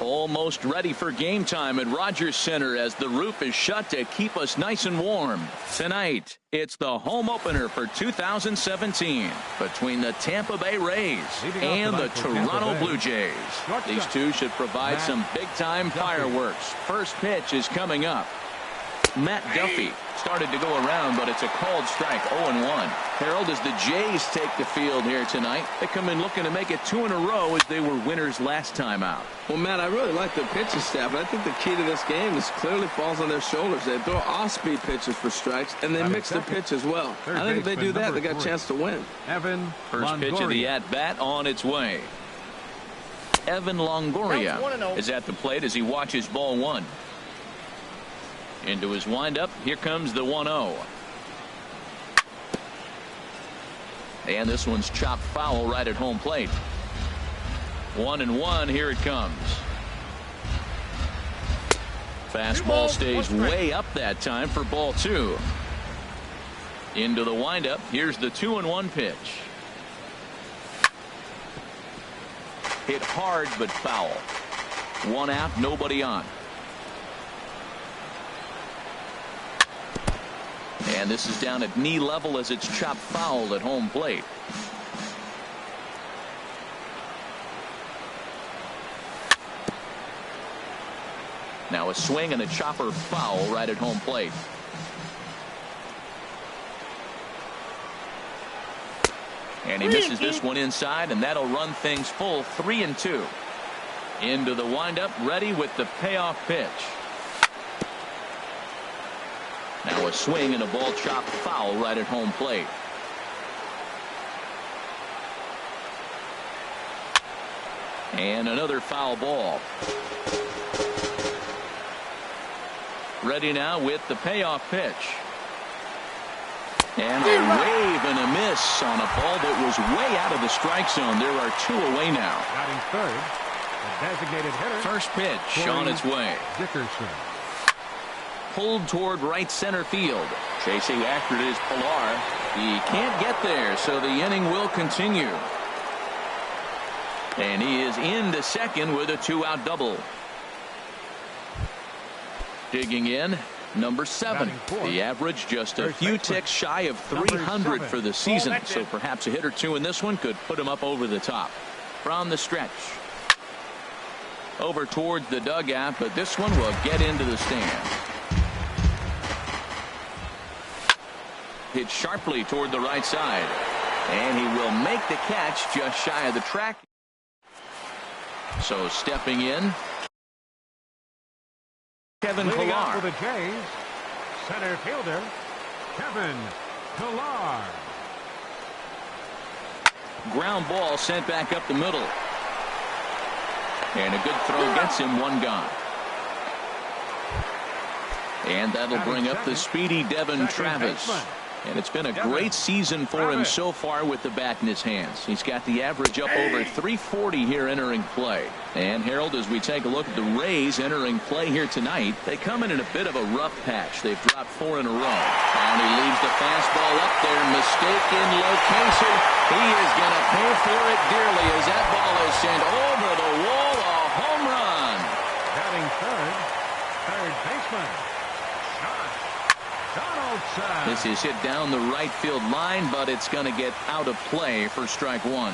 Almost ready for game time at Rogers Center as the roof is shut to keep us nice and warm. Tonight, it's the home opener for 2017 between the Tampa Bay Rays and the Toronto Blue Jays. These two should provide some big-time fireworks. First pitch is coming up. Matt Duffy started to go around, but it's a called strike. 0-1. Harold, as the Jays take the field here tonight, they come in looking to make it 2 in a row as they were winners last time out. Well, Matt, I really like the pitching staff, but I think the key to this game is clearly falls on their shoulders. They throw off-speed pitches for strikes, and they mix the pitch as well. I think if they do that, they got a chance to win. First pitch of the at-bat on its way. Evan Longoria is at the plate as he watches ball one. Into his windup, here comes the 1-0. And this one's chopped foul right at home plate. 1-1, here it comes. Fastball stays way up that time for ball two. Into the windup, here's the 2-1 pitch. Hit hard but foul. One out, nobody on. And this is down at knee level as it's chopped foul at home plate. Now a swing and a chopper foul right at home plate. And he misses this one inside, and that'll run things full 3-2. Into the windup, ready with the payoff pitch. Now a swing and a ball chopped foul right at home plate. And another foul ball. Ready now with the payoff pitch. And a wave and a miss on a ball that was way out of the strike zone. There are 2 away now. Batting third, the designated hitter. First pitch on its way. Dickerson. Pulled toward right center field. Chasing after it is Pilar. He can't get there, so the inning will continue. And he is into second with a 2-out double. Digging in, number 7. The average just a few ticks shy of 300 for the season, so perhaps a hit or two in this one could put him up over the top. From the stretch. Over towards the dugout, but this one will get into the stand. Hit sharply toward the right side, and he will make the catch just shy of the track. So stepping in, Kevin Pilar. For the Jays, center fielder Kevin Pilar. Ground ball sent back up the middle, and a good throw gets him one gone. And that'll bring up the speedy Devin Travis. And it's been a great season for him so far with the bat in his hands. He's got the average up over 340 here entering play. And Harold, as we take a look at the Rays entering play here tonight, they come in a bit of a rough patch. They've dropped 4 in a row. And he leaves the fastball up there. Mistaken location. He is going to pay for it dearly as that ball is sent over the wall. A home run. Batting third baseman. This is hit down the right field line, but it's going to get out of play for strike one.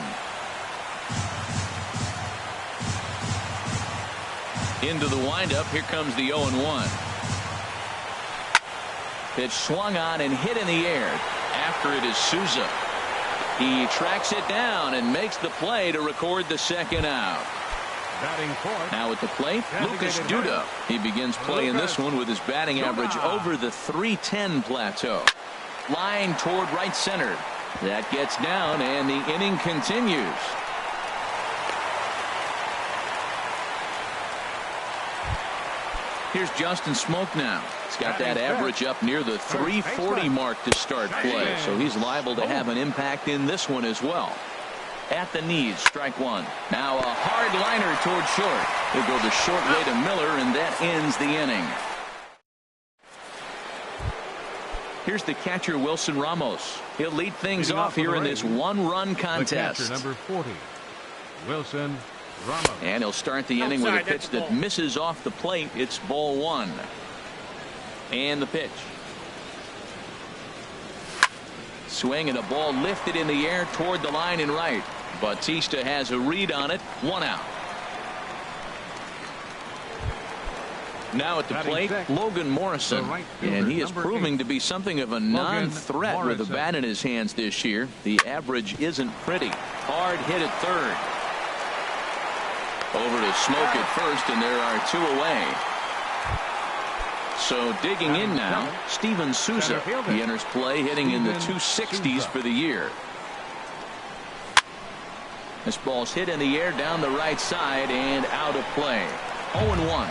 Into the windup, here comes the 0-1. Pitch swung on and hit in the air. After it is Souza. He tracks it down and makes the play to record the second out. Now at the plate, Lucas Duda. He begins play in this one with his batting average over the 310 plateau. Line toward right center. That gets down, and the inning continues. Here's Justin Smoke now. He's got that average up near the 340 mark to start play, so he's liable to have an impact in this one as well. At the knees, strike one. Now a hard liner toward short. He'll go the short way to Miller, and that ends the inning. Here's the catcher, Wilson Ramos. He'll lead things off here in this one-run contest. The catcher, number 40, Wilson Ramos. And he'll start the inning with a pitch that misses off the plate. It's ball one. And the pitch. Swing and a ball lifted in the air toward the line and right. Bautista has a read on it. 1 out. Now at the plate, Logan Morrison, and he is proving to be something of a non-threat with a bat in his hands this year. The average isn't pretty. Hard hit at third. Over to Smoke at first, and there are 2 away. So digging in now, Steven Souza. He enters play hitting in the 260s for the year. This ball's hit in the air down the right side and out of play. 0-1.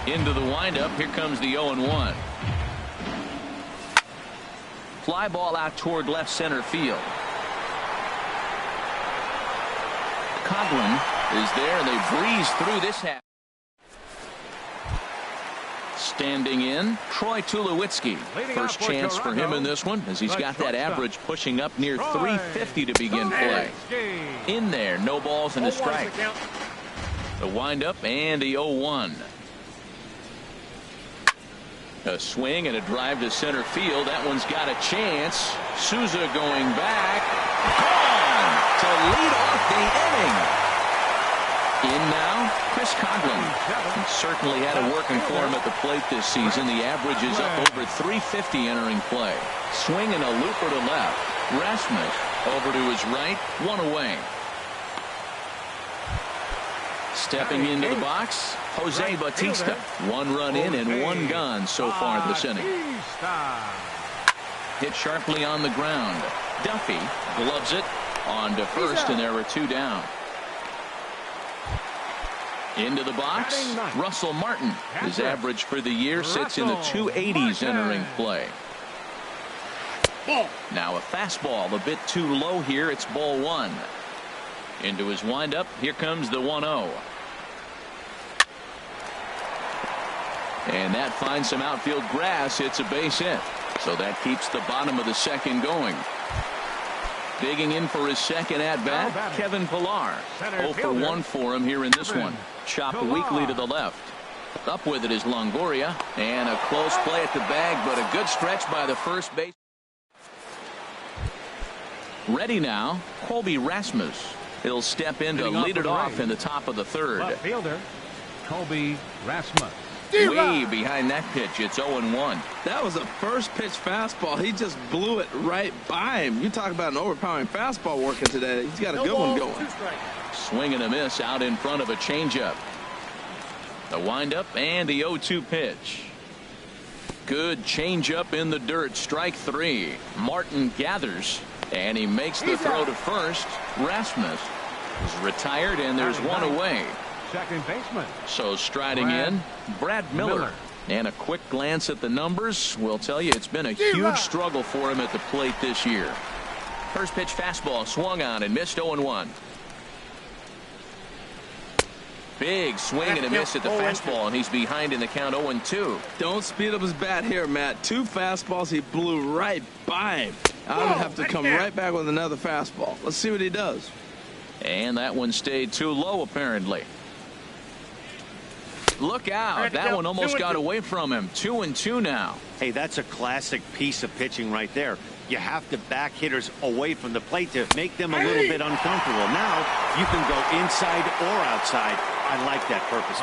Into the windup. Here comes the 0-1. Fly ball out toward left center field. Coughlin is there, and they breeze through this half. Standing in, Troy Tulowitzki. First chance for him in this one, as he's got that average pushing up near 350 to begin play. In there, no balls and a strike. The windup and the 0-1. A swing and a drive to center field. That one's got a chance. Souza going back. Gone to lead off the inning. In now, Chris Coughlin. He certainly had it working for him at the plate this season. The average is up over 350 entering play. Swing and a looper to left. Rasmus over to his right. 1 away. Stepping into the box, Jose Bautista. 1 run in and 1 gone so far this inning. Hit sharply on the ground. Duffy gloves it on to first, and there are 2 down. Into the box, Russell Martin. His average for the year sits in the 280s entering play. Now a fastball a bit too low here. It's ball 1. Into his windup. Here comes the 1-0. And that finds some outfield grass. It's a base hit. So that keeps the bottom of the second going. Digging in for his second at-bat, Kevin Pillar. 0 for 1 for him here in this one. Chopped weakly to the left. Up with it is Longoria. And a close play at the bag, but a good stretch by the first base. Ready now, Colby Rasmus. He'll step in to lead it off in the top of the third. Left fielder, Colby Rasmus. Way behind that pitch. It's 0-1. That was a first pitch fastball. He just blew it right by him. You talk about an overpowering fastball working today. He's got a good one going. Swing and a miss out in front of a changeup. The windup and the 0-2 pitch. Good changeup in the dirt. Strike 3. Martin gathers, and he makes the throw to first. Rasmus is retired, and there's 1 away. Second baseman. So striding in, Brad Miller. And a quick glance at the numbers will tell you it's been a huge struggle for him at the plate this year. First pitch fastball swung on and missed. 0-1. Big swing and a miss at the fastball, and he's behind in the count. 0-2. Don't speed up his bat here, Matt. 2 fastballs he blew right by him. I would have to come right back with another fastball. Let's see what he does. And that one stayed too low, apparently. Look out. That one almost got away from him. 2-2 now. Hey, that's a classic piece of pitching right there. You have to back hitters away from the plate to make them a little bit uncomfortable. Now you can go inside or outside. I like that purpose.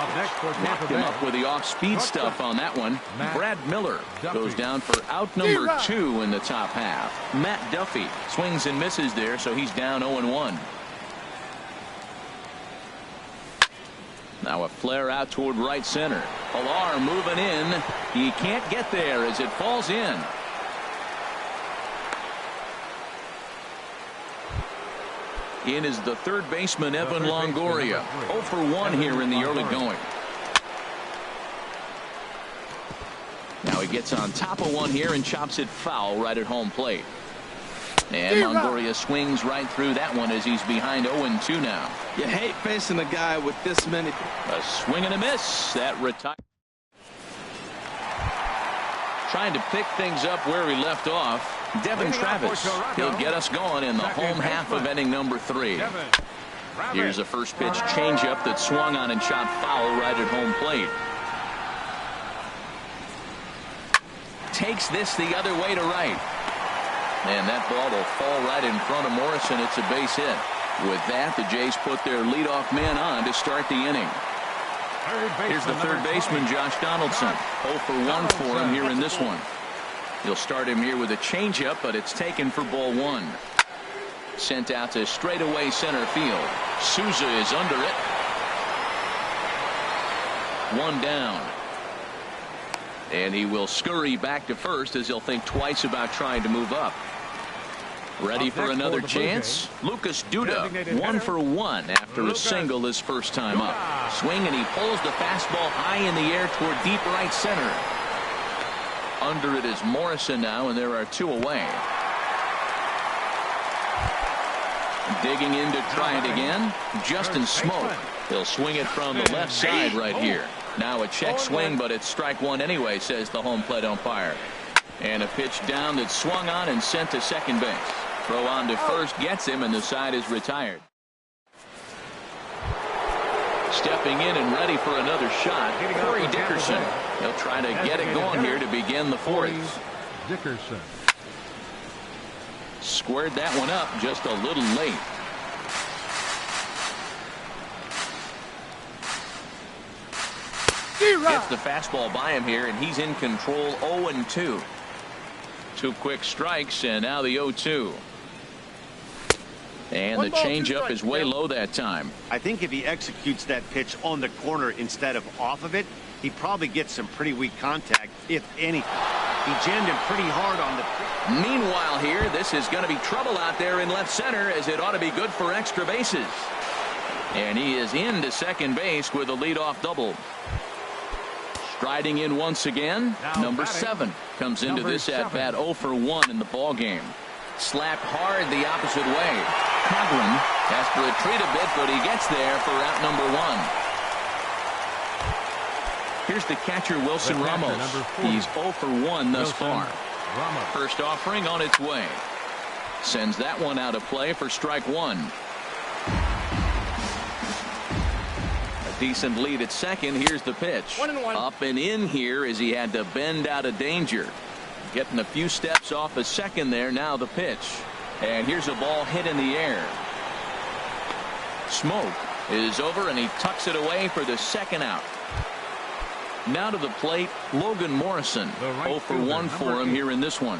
Locked him up with the off-speed stuff on that one. Brad Miller goes down for out number 2 in the top half. Matt Duffy swings and misses there, so he's down 0-1. Now a flare out toward right center. Pillar moving in. He can't get there as it falls in. In is the third baseman, Evan Longoria. 0 for 1 here in the early going. Now he gets on top of one here and chops it foul right at home plate. And Longoria swings right through that one as he's behind 0-2 now. You hate facing a guy with this many. A swing and a miss. That retired. Trying to pick things up where he left off. Devin Travis. He'll get us going in the home half of inning number 3. Here's a first pitch changeup that swung on and chopped foul right at home plate. Takes this the other way to right. And that ball will fall right in front of Morrison. It's a base hit. With that, the Jays put their leadoff man on to start the inning. Here's the third baseman, Josh Donaldson. 0 for 1 for him here in this one. He'll start him here with a changeup, but it's taken for ball 1. Sent out to straightaway center field. Souza is under it. 1 down. And he will scurry back to first as he'll think twice about trying to move up. Ready for another chance? Lucas Duda, 1 for 1 after a single his first time up. Swing, and he pulls the fastball high in the air toward deep right center. Under it is Morrison now, and there are 2 away. Digging in to try it again, Justin Smoak. He'll swing it from the left side right here. Now a check swing, but it's strike 1 anyway, says the home plate umpire. And a pitch down that swung on and sent to second base. Throw on to first gets him, and the side is retired. Stepping in and ready for another shot, Corey Dickerson. He'll try to get it going here to begin the 4th. Dickerson. Squared that one up just a little late. Gets the fastball by him here, and he's in control. 0-2. 2 quick strikes, and now the 0-2. And the changeup is way low that time. I think if he executes that pitch on the corner instead of off of it, he probably gets some pretty weak contact, if any. He jammed him pretty hard on the. Meanwhile here, this is going to be trouble out there in left center, as it ought to be good for extra bases. And he is into second base with a leadoff double. Striding in once again, number 7 comes into this at bat. 0 for 1 in the ball game. Slapped hard the opposite way. Coughlin has to retreat a bit, but he gets there for out number 1. Here's the catcher, Wilson Ramos. He's 0 for 1 thus far. First offering on its way. Sends that one out of play for strike 1. A decent lead at second. Here's the pitch. 1-1. Up and in here as he had to bend out of danger. Getting a few steps off a second there. Now the pitch. And here's a ball hit in the air. Smoak is over, and he tucks it away for the second out. Now to the plate, Logan Morrison. 0 for 1 for him here in this one.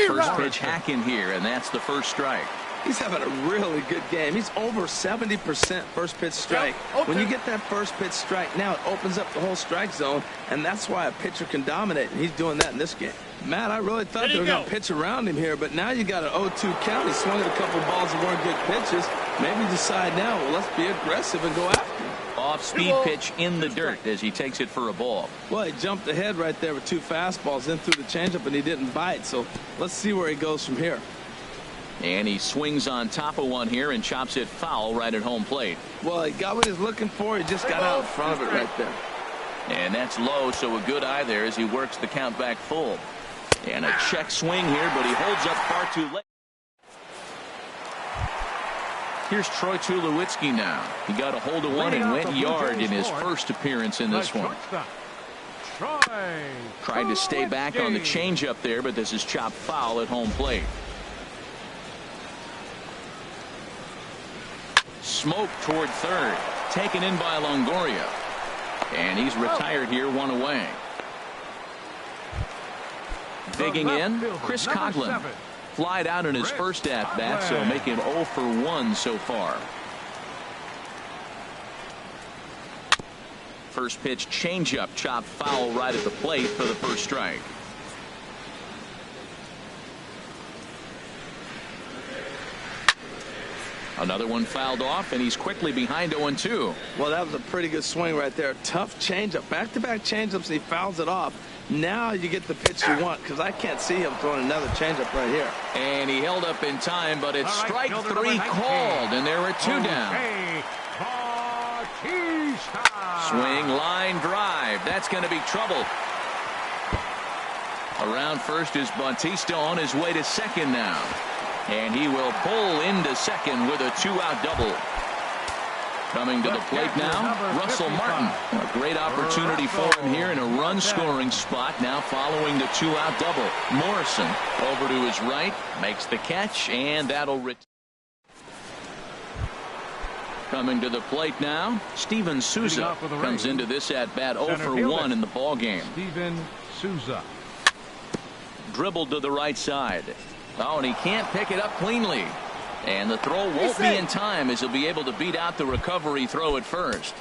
First pitch hack in here, and that's the first strike. He's having a really good game. He's over 70% first pitch strike. When you get that first pitch strike, now it opens up the whole strike zone, and that's why a pitcher can dominate, and he's doing that in this game. Matt, I really thought they were going to pitch around him here, but now you got an 0-2 count. He swung at a couple balls that weren't good pitches. Maybe decide now, well, let's be aggressive and go after him. Off-speed pitch in the dirt as he takes it for a ball. Well, he jumped ahead right there with 2 fastballs, then threw the changeup, and he didn't bite. So let's see where he goes from here. And he swings on top of one here and chops it foul right at home plate. Well, he got what he was looking for. He just got out in front of it right there. And that's low, so a good eye there as he works the count back full. And a check swing here, but he holds up far too late. Here's Troy Tulowitzki now. He got a hold of one and went yard in his first appearance in this one. Tried to stay back on the changeup there, but this is chopped foul at home plate. Smoke toward third. Taken in by Longoria. And he's retired here, 1 away. Digging in, Chris Coughlin. Flied out in his first at-bat, so make him 0 for 1 so far. First pitch changeup, chopped foul right at the plate for the first strike. Another one fouled off, and he's quickly behind 0-2. Well, that was a pretty good swing right there. Tough changeup. Back-to-back changeups, and he fouls it off. Now you get the pitch you want, because I can't see him throwing another changeup right here. And he held up in time, but it's strike 3 called, and there are 2 down. Swing, line drive. That's going to be trouble. Around first is Bautista on his way to second now. And he will pull into second with a 2-out double. Coming to the plate now, Russell Martin. A great opportunity for him here in a run-scoring spot. Now following the 2-out double. Morrison over to his right, makes the catch, and that'll return. Coming to the plate now, Steven Souza comes into this at-bat 0 for 1 in the ballgame. Steven Souza. Dribbled to the right side. Oh, and he can't pick it up cleanly. And the throw won't be in time as he'll be able to beat out the recovery throw at first.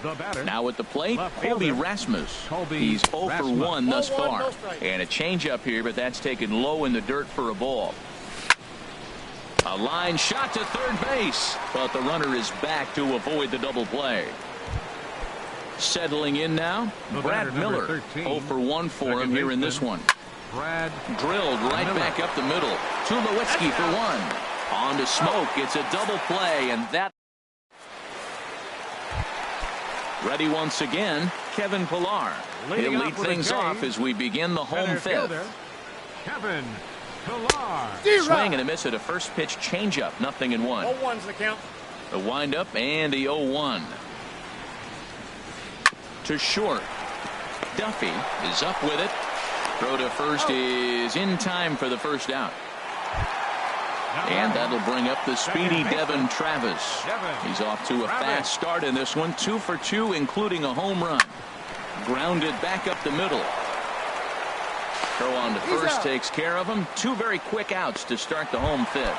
The batter. Now at the plate, Colby Rasmus. He's 0 for 1 thus far. And a changeup here, but that's taken low in the dirt for a ball. A line shot to third base, but the runner is back to avoid the double play. Settling in now, Brad Miller. 0 for 1 for him here in this one. Brad drilled right back up the middle. Tulowitzki for 1. On to Smoke. It's a double play, and that. Ready once again, Kevin Pillar. He'll lead things off as we begin the home fifth. Kevin Pillar. Swing and a miss at a first pitch changeup. 0-1. 0-1's the count. A windup and the 0-1. To short. Duffy is up with it. Throw to first is in time for the first out. And that'll bring up the speedy Devin Travis. He's off to a fast start in this one. 2 for 2, including a home run. Grounded back up the middle. Throw on to first takes care of him. 2 very quick outs to start the home fifth.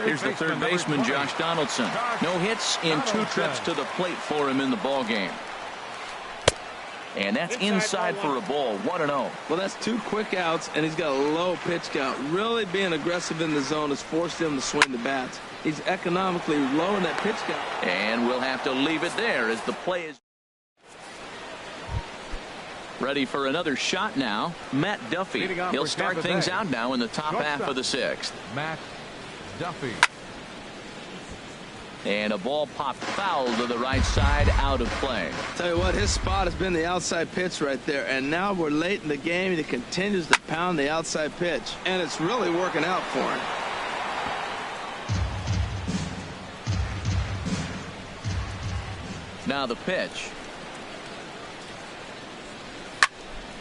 Here's the third baseman, Josh Donaldson. No hits in 2 trips to the plate for him in the ball game. And that's inside for a ball. 1-0. Well, that's 2 quick outs, and he's got a low pitch count. Really being aggressive in the zone has forced him to swing the bats. He's economically low in that pitch count. And we'll have to leave it there as the play is ready for another shot now. Matt Duffy. He'll start things out now in the top half of the 6th. Matt Duffy. And a ball popped foul to the right side, out of play. Tell you what, his spot has been the outside pitch right there. And now we're late in the game, and he continues to pound the outside pitch. And it's really working out for him. Now the pitch.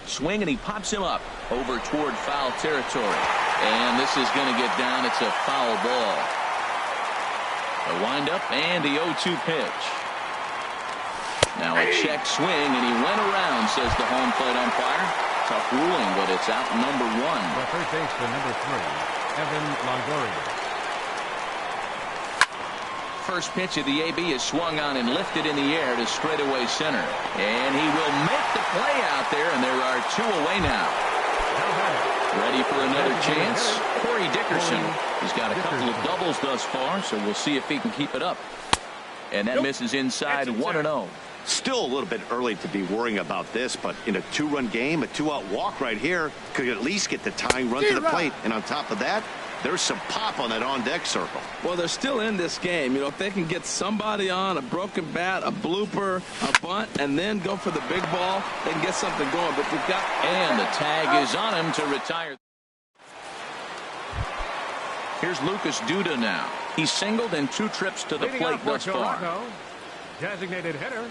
Swing, and he pops him up over toward foul territory. And this is going to get down. It's a foul ball. A windup and the 0-2 pitch. Now a check swing, and he went around, says the home plate umpire. Tough ruling, but it's out number 1. The third baseman, number 3, Evan Longoria. First pitch of the AB is swung on and lifted in the air to straightaway center. And he will make the play out there, and there are 2 away now. Ready for another chance. Corey Dickerson. He's got a couple of doubles thus far, so we'll see if he can keep it up. And that misses inside. 1-0. Still a little bit early to be worrying about this, but in a 2-run game, a 2-out walk right here could at least get the tying run to the plate. And on top of that, there's some pop on that on-deck circle. Well, they're still in this game. You know, if they can get somebody on, a broken bat, a blooper, a bunt, and then go for the big ball, they can get something going. But they've got... And the tag is on him to retire. Here's Lucas Duda now. He's singled in 2 trips to the plate thus far. Designated hitter,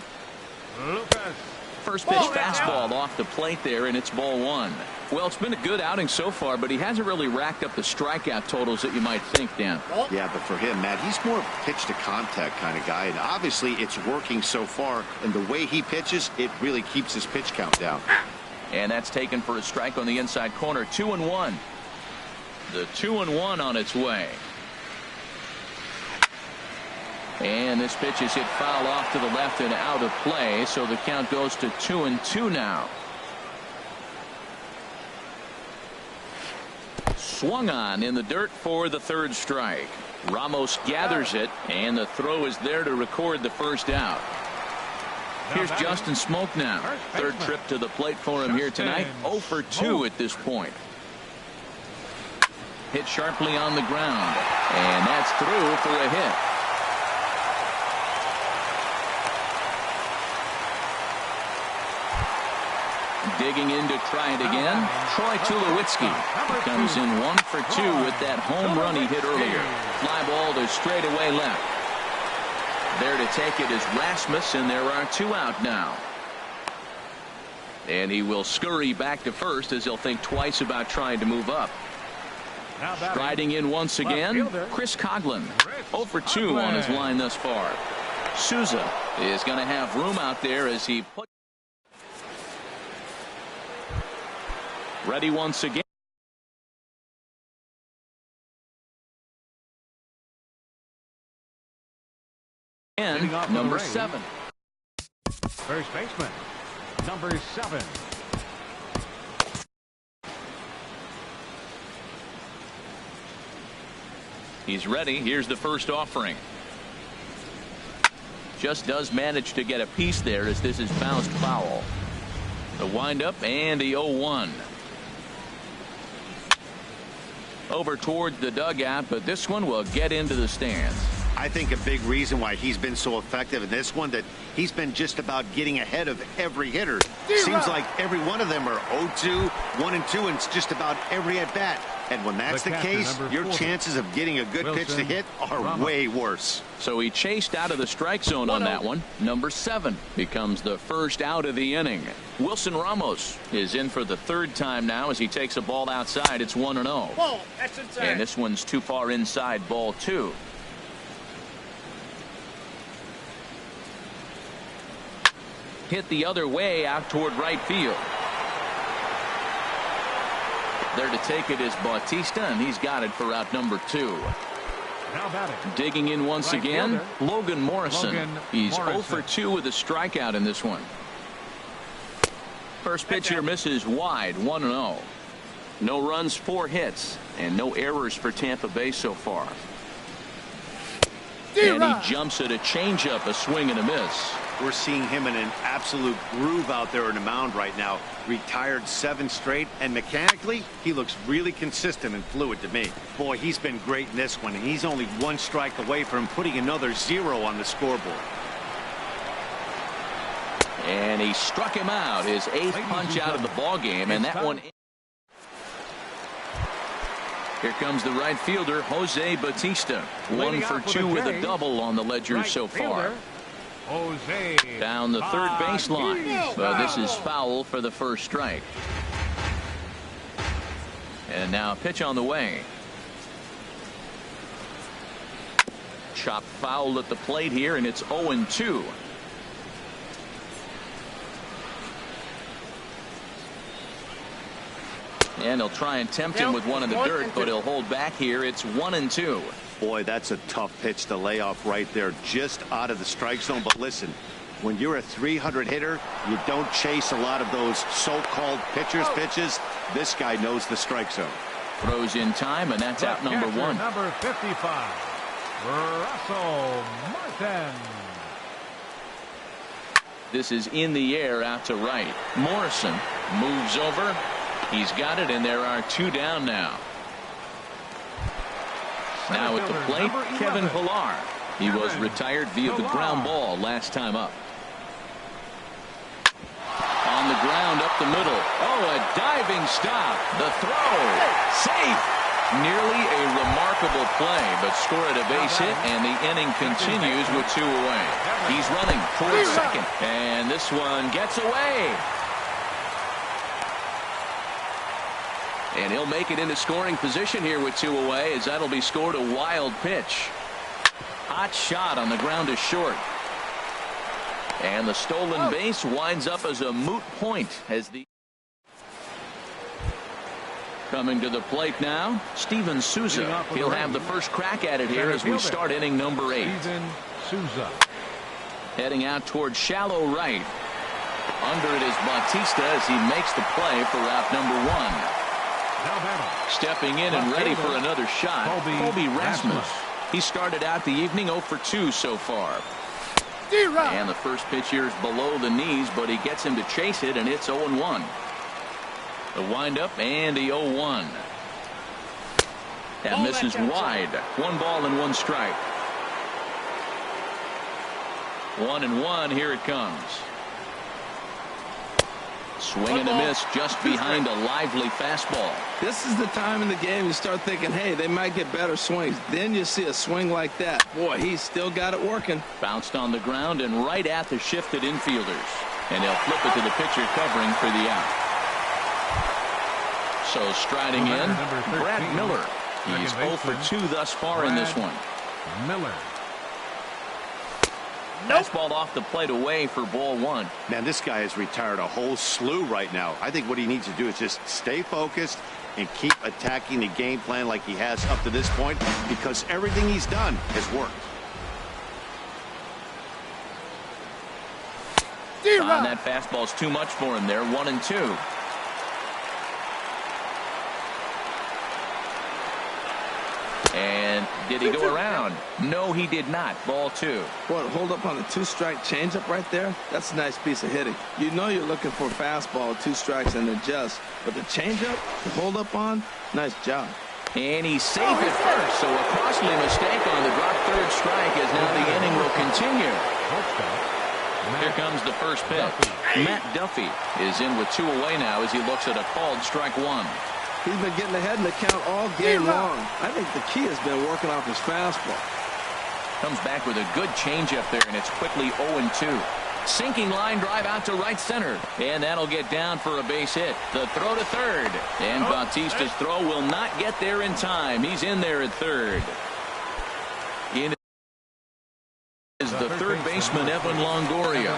Lucas. First pitch fastball off the plate there, and it's ball 1. Well, it's been a good outing so far, but he hasn't really racked up the strikeout totals that you might think, Dan. Yeah, but for him, Matt, he's more pitch to contact kind of guy, and obviously it's working so far, and the way he pitches, it really keeps his pitch count down. And that's taken for a strike on the inside corner. 2-1. The 2-1 on its way. And this pitch is hit foul off to the left and out of play, so the count goes to 2-2 now. Swung on in the dirt for the 3rd strike. Ramos gathers it, and the throw is there to record the first out. Here's Justin Smoke now. 3rd trip to the plate for him here tonight. 0 for 2 at this point. Hit sharply on the ground, and that's through for a hit. Digging in to try it again, Troy Tulowitzki. He comes in 1 for 2 with that home run he hit earlier. Fly ball to straightaway left. There to take it is Rasmus, and there are 2 out now. And he will scurry back to first as he'll think twice about trying to move up. Striding in once again, Chris Coughlin. 0 for 2 on his line thus far. Souza is going to have room out there as he put. Ready once again. And number 7. First baseman, number 7. He's ready. Here's the first offering. Just does manage to get a piece there as this is bounced foul. The windup and the 0-1. Over towards the dugout, but this one will get into the stands. I think a big reason why he's been so effective in this one that he's been just about getting ahead of every hitter. Seems like every one of them are 0-2, 1-2, and it's just about every at bat. And when that's the case, your chances of getting a good pitch to hit are way worse. So he chased out of the strike zone on that one. Number 7 becomes the first out of the inning. Wilson Ramos is in for the 3rd time now as he takes a ball outside. It's 1-0. And this one's too far inside, ball 2. Hit the other way out toward right field. There to take it is Bautista, and he's got it for out number 2. Digging in once again, Logan Morrison. He's 0 for 2 with a strikeout in this one. First pitch here misses wide, 1-0. No runs, 4 hits, and no errors for Tampa Bay so far. And he jumps at a changeup, a swing and a miss. We're seeing him in an absolute groove out there in the mound right now. Retired 7 straight, and mechanically, he looks really consistent and fluid to me. Boy, he's been great in this one, and he's only 1 strike away from putting another 0 on the scoreboard. And he struck him out, his 8th punch out of the ball game, and that one. Here comes the right fielder, Jose Bautista. 1 for 2 with a double on the ledger so far. Down the 3rd baseline. But this is foul for the first strike. And now a pitch on the way. Chopped foul at the plate here, and it's 0-2. And he'll try and tempt him with one in the dirt, but he'll hold back here. It's 1-2. Boy, that's a tough pitch to lay off right there, just out of the strike zone. But listen, when you're a 300 hitter, you don't chase a lot of those so-called pitcher's pitches. This guy knows the strike zone. Throws in time, and that's out number 1. Number 55, Russell Martin. This is in the air out to right. Morrison moves over. He's got it, and there are 2 down now. Now at the plate, Kevin Pillar. He was retired via the ground ball last time up. On the ground up the middle. Oh, a diving stop. The throw. Safe. Nearly a remarkable play, but scored a base hit, and the inning continues with 2 away. He's running towards second, and this one gets away. And he'll make it into scoring position here with 2 away, as that'll be scored a wild pitch. Hot shot on the ground to short. And the stolen base winds up as a moot point as the. Coming to the plate now, Steven Souza. He'll have the first crack at it here as we start inning number 8. Steven Souza. Heading out towards shallow right. Under it is Bautista as he makes the play for out number 1. Stepping in and ready for another shot, Colby Rasmus. He started out the evening 0 for 2 so far. And the first pitch here is below the knees, but he gets him to chase it, and it's 0-1. The windup and the 0-1. That misses wide. 1 ball and 1 strike. 1-1. Here it comes. Swing and a miss just behind a lively fastball. This is the time in the game you start thinking, hey, they might get better swings. Then you see a swing like that. Boy, he's still got it working. Bounced on the ground and right at the shifted infielders. And they'll flip it to the pitcher covering for the out. So striding in, Brad Miller. He's 0 for 2 thus far in this one. Miller. Fastball off the plate away for ball 1. Man, this guy has retired a whole slew right now. I think what he needs to do is just stay focused and keep attacking the game plan like he has up to this point, because everything he's done has worked. And that fastball's too much for him there. 1-2. And did he go around? No, he did not. Ball 2. Boy, hold up on the 2-strike changeup right there. That's a nice piece of hitting. You know you're looking for a fastball, 2 strikes, and adjust. But the changeup, the hold up on, nice job. And he's safe at first, so a costly mistake on the drop third strike as now the inning will continue. Here comes the first pitch. Matt Duffy is in with 2 away now as he looks at a called strike 1. He's been getting ahead in the count all game long. I think the key has been working off his fastball. Comes back with a good changeup there, and it's quickly 0-2. Sinking line drive out to right center, and that'll get down for a base hit. The throw to third, and Bautista's throw will not get there in time. He's in there at third. In is the third baseman, Evan Longoria.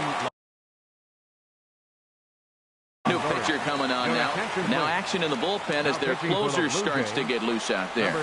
New pitcher coming on now. Now action in the bullpen as their closer starts to get loose out there.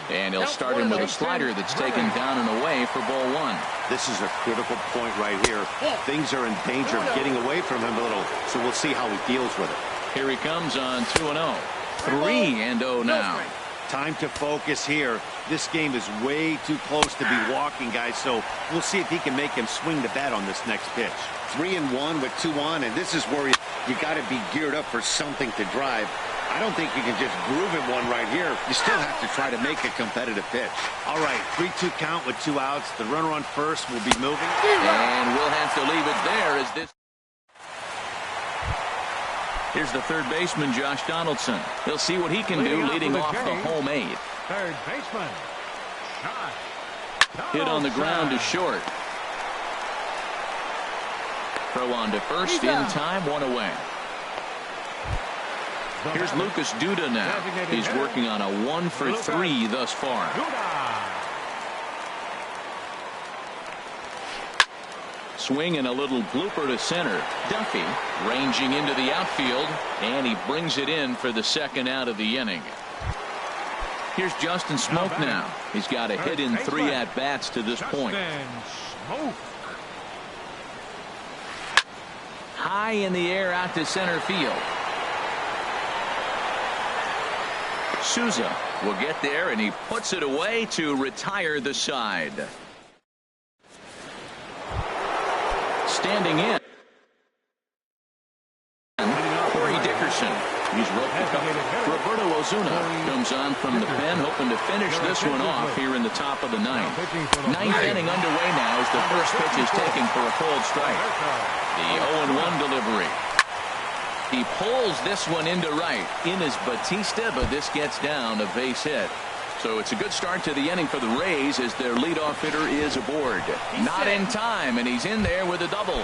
And he'll start him with a slider that's taken down and away for ball 1. This is a critical point right here. Things are in danger of getting away from him a little, so we'll see how he deals with it. Here he comes on 2-0. 3-0 now. Time to focus here. This game is way too close to be walking, guys, so we'll see if he can make him swing the bat on this next pitch. 3-1 with 2 on, and this is where you got to be geared up for something to drive. I don't think you can just groove him one right here. You still have to try to make a competitive pitch. All right, 3-2 count with 2 outs. The runner on first will be moving. And we'll have to leave it there as this. Here's the third baseman, Josh Donaldson. He'll see what he can do leading off the home 8th. Third baseman. Josh Hit on the ground to short. Throw on to first in time, 1 away. Here's Lucas Duda now. He's working on a 1 for 3 thus far. Swing and a little blooper to center. Duffy ranging into the outfield, and he brings it in for the second out of the inning. Here's Justin Smoke now. He's got a hit in 3 at-bats to this point. High in the air out to center field. Souza will get there, and he puts it away to retire the side. Standing in, Corey Dickerson. He's roped a couple. Roberto Ozuna comes on from the pen, hoping to finish this one off here in the top of the 9th. 9th inning underway now as the first pitch is taken for a cold strike. The 0-1 delivery. He pulls this one into right. In is Batista, but this gets down a base hit. So it's a good start to the inning for the Rays as their leadoff hitter is aboard. Not in time, and he's in there with a double.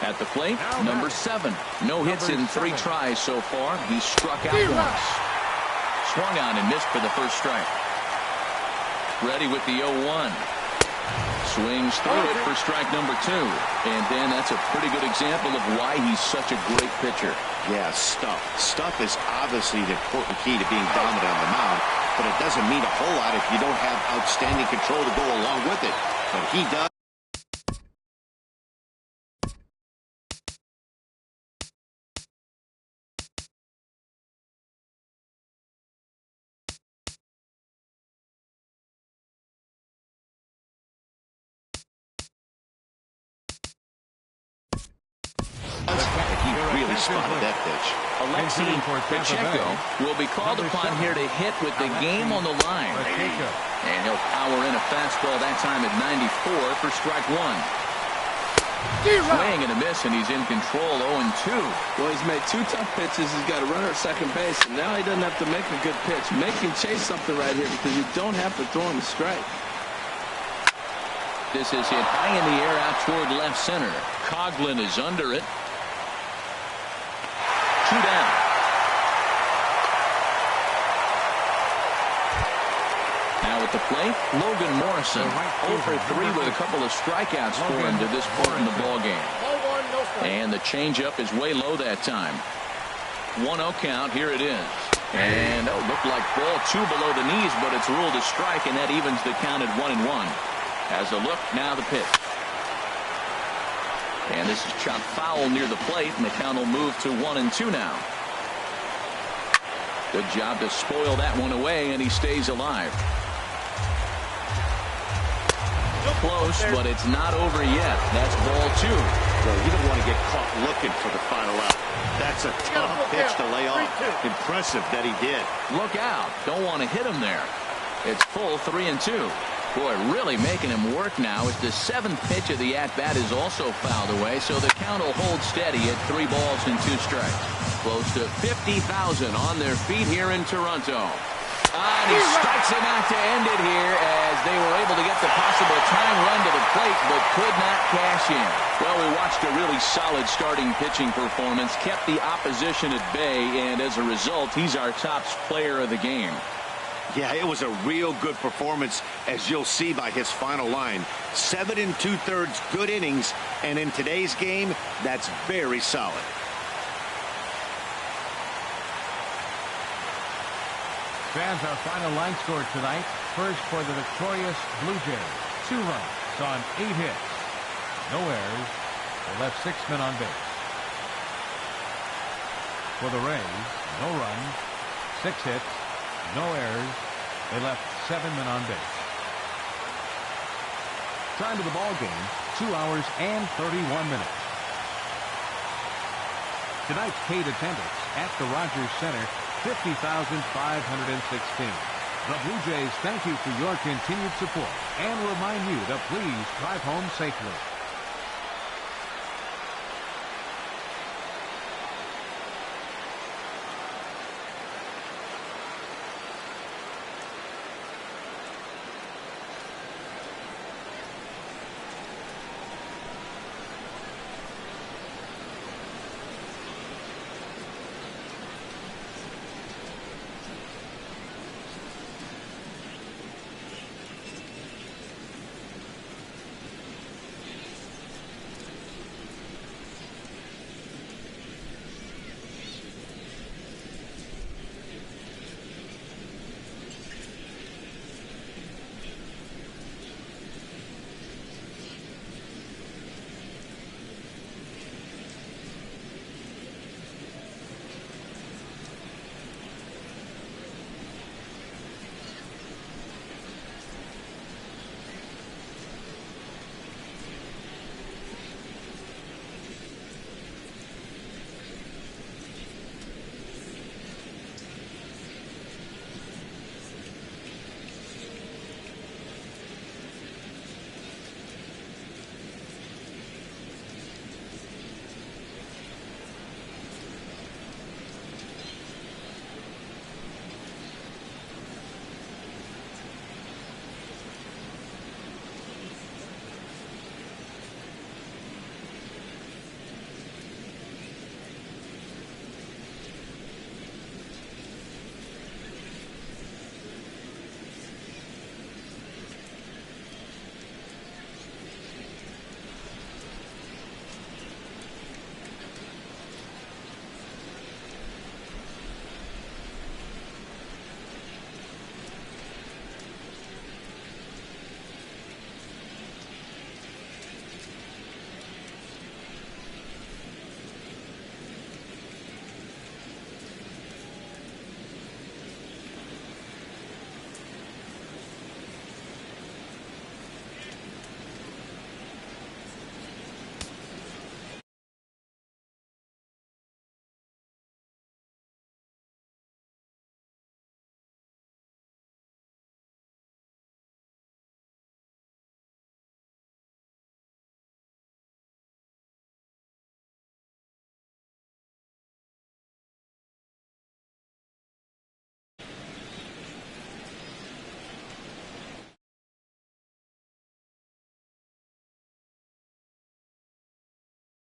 At the plate, number 7. No hits in 3 tries so far. He struck out once. Swung on and missed for the first strike. Ready with the 0-1. Swings through it for strike number 2. And then that's a pretty good example of why he's such a great pitcher. Yeah, stuff. Stuff is obviously the important key to being dominant on the mound, but it doesn't mean a whole lot if you don't have outstanding control to go along with it. But he does. He really spotted that pitch. Alexei Pacheco will be called upon here to hit with the game on the line. And he'll power in a fastball that time at 94 for strike 1. Swing and a miss, and he's in control 0-2. Well, he's made 2 tough pitches. He's got a runner at second base, and now he doesn't have to make a good pitch. Make him chase something right here because you don't have to throw him a strike. This is hit high in the air out toward left center. Coughlin is under it. 2 down. Now at the plate, Logan Morrison. 0 for 3 with a couple of strikeouts for him to this point in the ballgame. And the changeup is way low that time. 1-0 count. Here it is. And looked like ball 2 below the knees, but it's ruled a strike, and that evens the count at 1-1. As a look, now the pitch. And this is chopped foul near the plate, and the count will move to 1-2 now. Good job to spoil that one away, and he stays alive. Close, but it's not over yet. That's ball 2. Well, you don't want to get caught looking for the final out. That's a tough pitch to lay off. Impressive that he did. Look out. Don't want to hit him there. It's full 3-2. Boy, really making him work now as the 7th pitch of the at-bat is also fouled away, so the count will hold steady at 3 balls and 2 strikes. Close to 50,000 on their feet here in Toronto. And he strikes him out to end it here as they were able to get the possible tying run to the plate but could not cash in. Well, we watched a really solid starting pitching performance, kept the opposition at bay, and as a result, he's our top player of the game. Yeah, it was a real good performance, as you'll see by his final line. 7 2/3 good innings, and in today's game, that's very solid. Fans, our final line score tonight. First for the victorious Blue Jays. 2 runs on 8 hits. No errors. They left 6 men on base. For the Rays, no runs, 6 hits, no errors. They left 7 men on base. Time to the ball game, 2 hours and 31 minutes. Tonight's paid attendance at the Rogers Center, 50,516. The Blue Jays thank you for your continued support and remind you to please drive home safely.